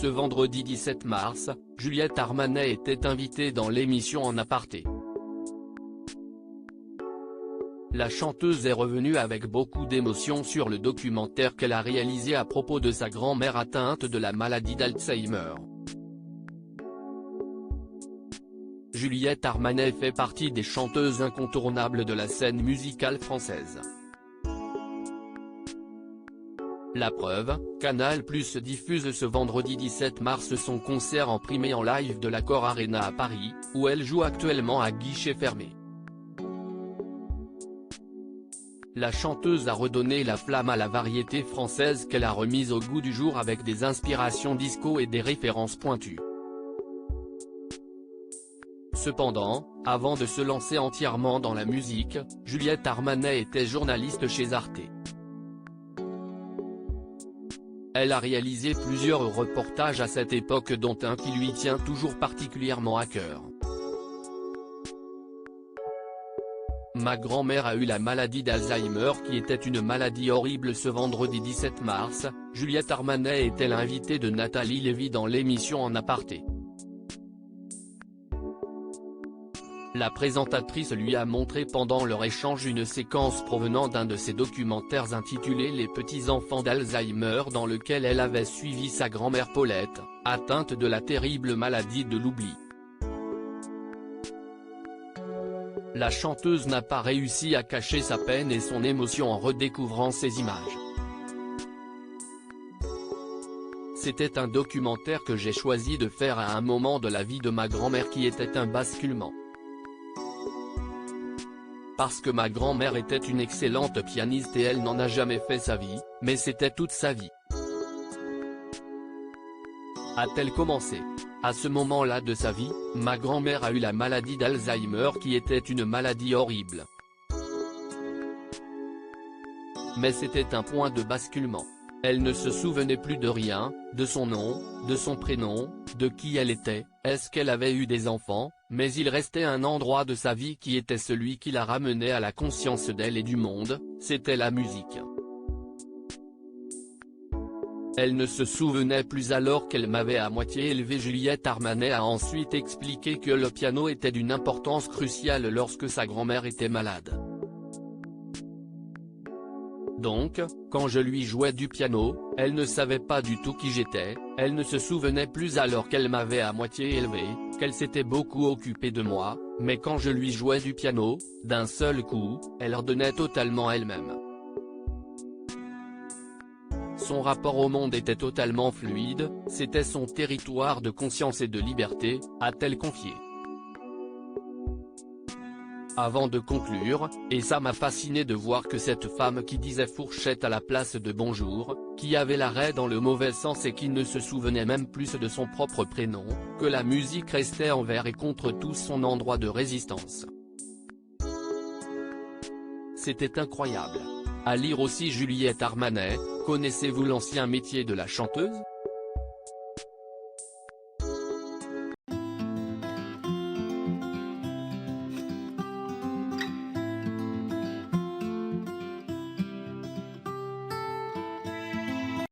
Ce vendredi 17 mars, Juliette Armanet était invitée dans l'émission En Aparté. La chanteuse est revenue avec beaucoup d'émotion sur le documentaire qu'elle a réalisé à propos de sa grand-mère atteinte de la maladie d'Alzheimer. Juliette Armanet fait partie des chanteuses incontournables de la scène musicale française. La preuve, Canal+ diffuse ce vendredi 17 mars son concert en primé en live de l'Accor Arena à Paris, où elle joue actuellement à guichet fermé. La chanteuse a redonné la flamme à la variété française qu'elle a remise au goût du jour avec des inspirations disco et des références pointues. Cependant, avant de se lancer entièrement dans la musique, Juliette Armanet était journaliste chez Arte. Elle a réalisé plusieurs reportages à cette époque dont un qui lui tient toujours particulièrement à cœur. Ma grand-mère a eu la maladie d'Alzheimer qui était une maladie horrible. Ce vendredi 17 mars, Juliette Armanet était l'invitée de Nathalie Lévy dans l'émission En Aparté. La présentatrice lui a montré pendant leur échange une séquence provenant d'un de ses documentaires intitulé Les petits-enfants d'Alzheimer, dans lequel elle avait suivi sa grand-mère Paulette, atteinte de la terrible maladie de l'oubli. La chanteuse n'a pas réussi à cacher sa peine et son émotion en redécouvrant ces images. C'était un documentaire que j'ai choisi de faire à un moment de la vie de ma grand-mère qui était un basculement. Parce que ma grand-mère était une excellente pianiste et elle n'en a jamais fait sa vie, mais c'était toute sa vie. A-t-elle commencé ? À ce moment-là de sa vie, ma grand-mère a eu la maladie d'Alzheimer qui était une maladie horrible. Mais c'était un point de basculement. Elle ne se souvenait plus de rien, de son nom, de son prénom, de qui elle était, est-ce qu'elle avait eu des enfants, mais il restait un endroit de sa vie qui était celui qui la ramenait à la conscience d'elle et du monde, c'était la musique. Elle ne se souvenait plus alors qu'elle m'avait à moitié élevé. Juliette Armanet a ensuite expliqué que le piano était d'une importance cruciale lorsque sa grand-mère était malade. Donc, quand je lui jouais du piano, elle ne savait pas du tout qui j'étais, elle ne se souvenait plus alors qu'elle m'avait à moitié élevé, qu'elle s'était beaucoup occupée de moi, mais quand je lui jouais du piano, d'un seul coup, elle redonnait totalement elle-même. Son rapport au monde était totalement fluide, c'était son territoire de conscience et de liberté, a-t-elle confié. Avant de conclure, et ça m'a fasciné de voir que cette femme qui disait fourchette à la place de bonjour, qui avait l'arrêt dans le mauvais sens et qui ne se souvenait même plus de son propre prénom, que la musique restait envers et contre tout son endroit de résistance. C'était incroyable. À lire aussi Juliette Armanet, connaissez-vous l'ancien métier de la chanteuse ?